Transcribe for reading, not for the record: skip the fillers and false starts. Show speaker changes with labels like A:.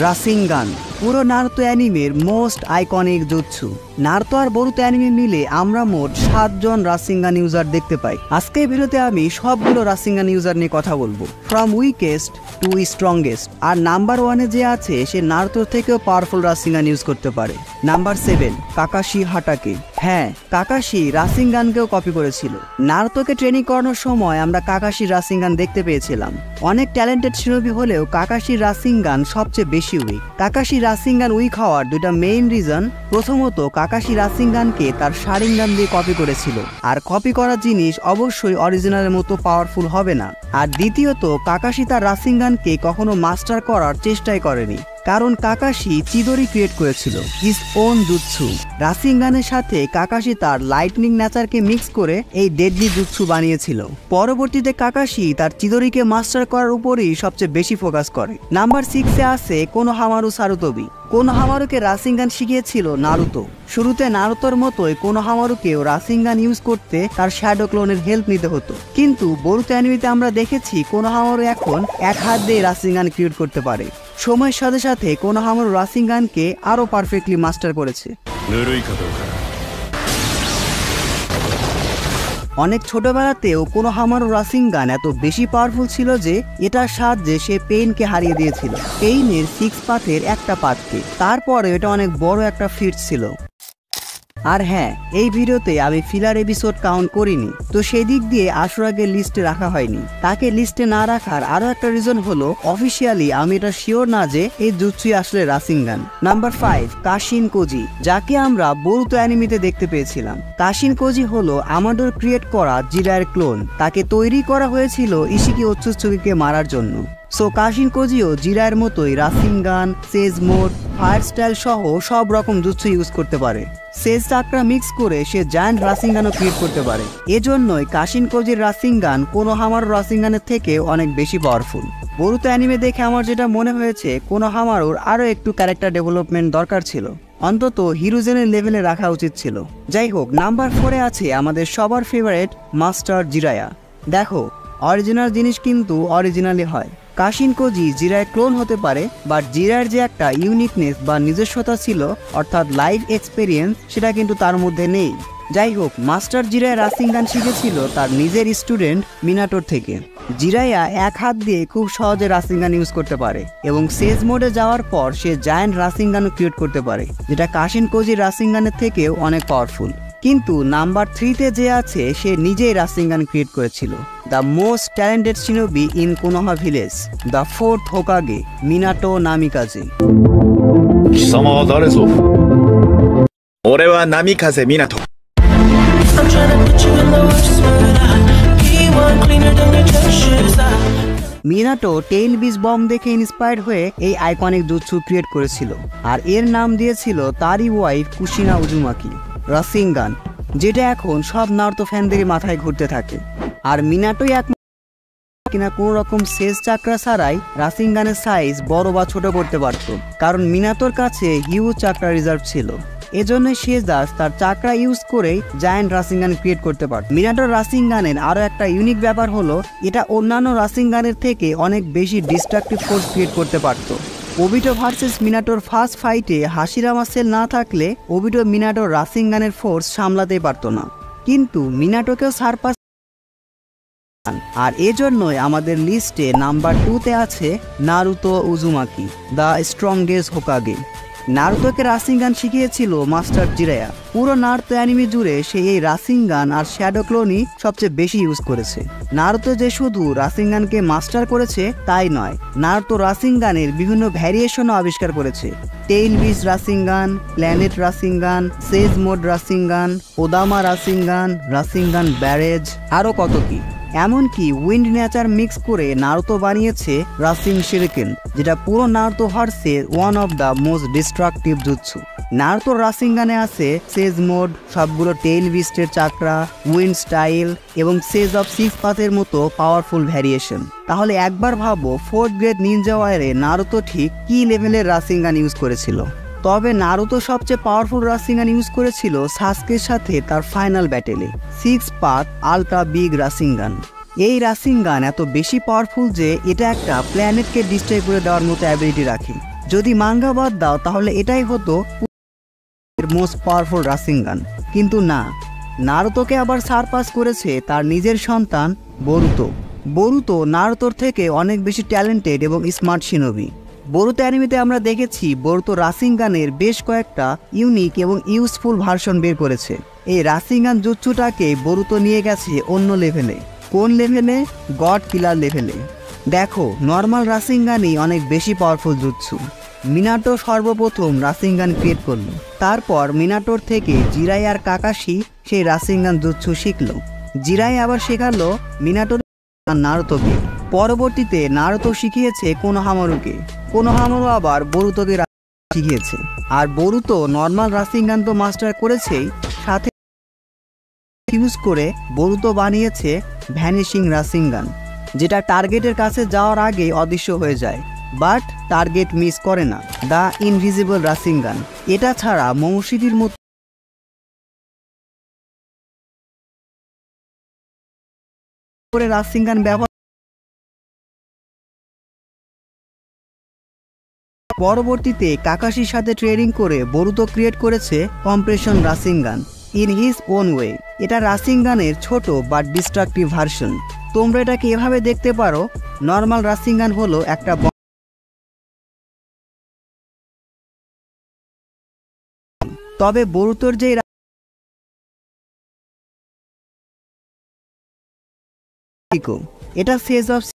A: রাসিঙ্গান পুরো নারুতো অ্যানিমের most iconic jutsu. Naruto আর বোরুতো অ্যানিমে মিলে আমরা মোট 7 জন রাসিঙ্গান ইউজার দেখতে পাই। আজকের ভিডিওতে আমি সবগুলো রাসিঙ্গান ইউজার নিয়ে কথা বলবো, ফ্রম উইকেস্ট টু স্ট্রংগেস্ট। আর নাম্বার 1-এ যে আছে সে নারুতোর থেকেও পাওয়ারফুল রাসিঙ্গান ইউজ করতে পারে। Number 7 Kakashi Hatake. হ্যাঁ, কাকাশি রাসিঙ্গানকেও কপি করেছিল। নারুতোকে ট্রেনিং করানোর সময় আমরা কাকাশির রাসিঙ্গান দেখতে পেয়েছিলাম। অনেক ট্যালেন্টেড শিরোবি হলেও কাকাশির রাসিঙ্গান সবচেয়ে বেশি উইক। কাকাশি রাসিঙ্গান উইক হওয়ার দুইটা মেইন রিজন, প্রথমত কাকাশি রাসিঙ্গানকে তার শারিঙ্গান দিয়ে কপি করেছিল, আর কপি করা জিনিস অবশ্যই অরিজিনালের মতো পাওয়ারফুল হবে না। আর দ্বিতীয়ত কাকাশি তার রাসিঙ্গানকে কখনো মাস্টার করার চেষ্টাই করেনি, কারণ কাকাশি চিদরি ক্রিয়েট করেছিল হিজ ওন জুৎসু। রাসিঙ্গানের সাথে কাকাশি তার লাইটনিং নেচারকে মিক্স করে এই ডেডলি জুৎসু বানিয়েছিল। পরবর্তীতে কাকাশি তার চিদরিকে মাস্টার করার উপরই সবচেয়ে বেশি ফোকাস করে। নাম্বার 6-এ আছে কোনোহামারু সারুতোবি। কোনোহামারুকে রাসিঙ্গান শিখিয়েছিল নারুতো। শুরুতে নারুতোর মতোই কোনোহামারুকেও রাসিঙ্গান ইউজ করতে তার শ্যাডো ক্লোনের হেল্প নিতে হতো, কিন্তু বোরুতো অ্যানিমেতে আমরা দেখেছি কোনোহামারু এখন এক হাত দিয়ে রাসিঙ্গান ক্রিয়েট করতে পারে। সময়ের সাথে সাথে কোনোহামারু রাসিঙ্গানকে আরো পারফেক্টলি মাস্টার করেছে। অনেক ছোটবেলাতেও কোনোহামারু রাসিঙ্গান এত বেশি পাওয়ারফুল ছিল যে এটার সাহায্যে সে পেইনকে হারিয়ে দিয়েছিল, পেইনের 6 পাথের একটা পাতকে। তারপরে এটা অনেক বড় একটা ফিট ছিল। আর হ্যাঁ, এই ভিডিওতে আমি ফিলার এপিসোড কাউন্ট করিনি, তো সেই দিক দিয়ে আশুরাকে লিস্টে রাখা হয়নি। তাকে লিস্টে না রাখার আরো একটা রিজন হলো অফিসিয়ালি আমি এটা শিওর না যে এই জুৎসুই আসলে রাসিঙ্গান। নাম্বার 5 কাশিন কোজি, যাকে আমরা বোরুতো অ্যানিমেতে দেখতে পেয়েছিলাম। কাশিন কোজি হলো আমাডোর ক্রিয়েট করা জিরায়ের ক্লোন। তাকে তৈরি করা হয়েছিল ইশিকি ওৎসুৎসুকিকে মারার জন্য। সো কাশিন কোজিও জিরায়ের মতোই রাসিঙ্গান, সেজ মোড, ফায়ার স্টাইল সহ সব রকম জুৎসু ইউজ করতে পারে। সেজ চাকরা মিক্স করে সে জায়ান্ট রাসিঙ্গানও ক্রিয়েট করতে পারে। এজন্যই কাশিন কোজির রাসিঙ্গান কোনোহামারু রাসিঙ্গানের থেকে অনেক বেশি পাওয়ারফুল। বোরুতো অ্যানিমে দেখে আমার যেটা মনে হয়েছে, কোনোহামারুর আরও একটু ক্যারেক্টার ডেভেলপমেন্ট দরকার ছিল, অন্তত হিরোজেনের লেভেলে রাখা উচিত ছিল। যাই হোক, নাম্বার 4-এ আছে আমাদের সবার ফেভারিট মাস্টার জিরায়া। দেখো, অরিজিনাল জিনিস কিন্তু অরিজিনালি হয়। কাশিন কোজি জিরায়ের ক্লোন হতে পারে, বাট জিরায়ের যে একটা ইউনিকনেস বা নিজস্বতা ছিল, অর্থাৎ লাইফ এক্সপেরিয়েন্স, সেটা কিন্তু তার মধ্যে নেই। যাই হোক, মাস্টার জিরায়া রাসিঙ্গান শিখেছিল তার নিজের স্টুডেন্ট মিনাটোর থেকে। জিরায়া এক হাত দিয়ে খুব সহজে রাসিঙ্গান ইউজ করতে পারে, এবং সেজ মোডে যাওয়ার পর সে জায়ান্ট রাসিঙ্গানও ক্রিয়েট করতে পারে, যেটা কাশিন কোজির রাসিঙ্গানের থেকেও অনেক পাওয়ারফুল। কিন্তু নাম্বার 3-তে যে আছে সে নিজেই রাসিঙ্গান ক্রিয়েট করেছিল। The most talented shinobi in Konoha village, the 4th Hokage, Minato Namikaze.
B: 貴様は誰ぞ。俺は波風湊。
A: মিনাটো টেইল বিচ বম্ব দেখে ইন্সপায়ার্ড হয়ে এই আইকনিক জুৎসু ক্রিয়েট করেছিল, আর এর নাম দিয়েছিল তারই ওয়াইফ কুশিনা উজুমাকি রাসিঙ্গান, যেটা এখন সব নারুতো ফ্যানদের মাথায় ঘুরতে থাকে। আর মিনাটোই এক কিনা কোনো রকম সেজ চাকরা ছাড়াই রাসিঙ্গানের সাইজ বড় বা ছোট করতে পারত, কারণ মিনাতোর কাছে হিউজ চাকরা রিজার্ভ ছিল। এজন্য সে জাস্ট তার চাকরা ইউজ করেই জায়ান্ট রাসিঙ্গান ক্রিয়েট করতে পারত। মিনাটোর রাসিঙ্গানের আরো একটা ইউনিক ব্যাপার হলো এটা অন্যান্য রাসিঙ্গানের থেকে অনেক বেশি ডিস্ট্রাকটিভ ফোর্স ক্রিয়েট করতে পারত। ওবিটো ভার্সেস মিনাটোর ফার্স্ট ফাইটে হাশিরামা সেল না থাকলে ওবিটো মিনাটোর রাসিঙ্গানের ফোর্স সামলাতেই পারত না, কিন্তু মিনাটোকেও সারপাস। আর এজন্যই আমাদের লিস্টে নাম্বার 2-তে আছে Naruto Uzumaki, the strongest Hokage. নারুতোকে রাসিঙ্গান শিখিয়েছিল মাস্টার জিরায়া। পুরো নারুতো অ্যানিমে জুড়ে সে এই রাসিঙ্গান আর শ্যাডো ক্লোনই সবচেয়ে বেশি ইউজ করেছে। নারুতো যে শুধু রাসিঙ্গানকে মাস্টার করেছে তাই নয়, নারুতো রাসিঙ্গানের বিভিন্ন ভ্যারিয়েশনও আবিষ্কার করেছে। Tail beast Rasengan, planet Rasengan, sage mode Rasengan, Odama Rasengan, Rasengan barrage, আরও কত কি। এমনকি উইন্ড নেচার মিক্স করে নারুতো বানিয়েছে রাসিং শিরিকেন, যেটা পুরো নারুতো ভার্সে one of the most destructive jutsu. নারুতোর রাসিঙ্গানে আছে সেজ মোড, সবগুলো টেইল বিস্টের চাকরা, উইন্ড স্টাইল এবং সেজ অফ 6 পাথের মতো পাওয়ারফুল ভ্যারিয়েশন। তাহলে একবার ভাবো 4th গ্রেড নিনজা ওয়ারে নারুতো ঠিক কি লেভেলের রাসিঙ্গান ইউজ করেছিল। তবে নারুতো সবচেয়ে পাওয়ারফুল রাসিঙ্গান ইউজ করেছিল সাসকের সাথে তার ফাইনাল ব্যাটেলে, 6 পাথ আলট্রা বিগ রাসিঙ্গান। এই রাসিঙ্গান এত বেশি পাওয়ারফুল যে এটা একটা প্ল্যানেটকে ডিস্ট্রয় করে দেওয়ার মতো অ্যাবিলিটি রাখে। যদি মাঙ্গা বাদ দাও তাহলে এটাই হতো মোস্ট পাওয়ারফুল রাসিঙ্গান। কিন্তু না, নারুতোকে আবার সারপাস করেছে তার নিজের সন্তান বরুতো। বরুতো নারুতোর থেকে অনেক বেশি ট্যালেন্টেড এবং স্মার্ট শিনোবি। বরুতো অ্যানিমেতে আমরা দেখেছি বরুতো রাসিঙ্গানের বেশ কয়েকটা ইউনিক এবং ইউজফুল ভার্সন বের করেছে। এই রাসিঙ্গান জুৎসুটাকে বরুতো নিয়ে গেছে অন্য লেভেলে। কোন লেভেলে? গড কিলার লেভেলে। দেখো, নর্মাল রাসিঙ্গানই অনেক বেশি পাওয়ারফুল জুৎসু। মিনাটো সর্বপ্রথম রাসিঙ্গান ক্রিয়েট করলো, তারপর মিনাটোর থেকে জিরাই আর কাকাশি সেই রাসিঙ্গান জুৎসু শিখলো। জিরাই আবার শেখালো মিনাটোর আর নারুতোকে। পরবর্তীতে নারুতো শিখিয়েছে কোনোহামারুকে, কোনোহামারু আবার বরুতোকে শিখিয়েছে। আর বরুতো নর্মাল রাসিঙ্গান তো মাস্টার করেছেই, সাথে ইউজ করে বরুতো বানিয়েছে ভ্যানিশিং রাসিঙ্গান, যেটা টার্গেটের কাছে যাওয়ার আগে অদৃশ্য হয়ে যায়, বাট টার্গেট মিস করে না। The invisible Rasengan. এটা ছাড়া মৌসিদির মতো করে রাসিঙ্গান ব্যবহার। পরবর্তীতে কাকাশির সাথে ট্রেনিং করে বরুতো ক্রিয়েট করেছে compression Rasengan in his own way. এটা রাসিঙ্গানের ছোট বাট ডিস্ট্রাকটিভ ভার্সন। তোমরা এটাকে এভাবে দেখতে পারো, নর্মাল রাসিঙ্গান হলো একটা তবে বরুতোর যে এটা ফেজ অফ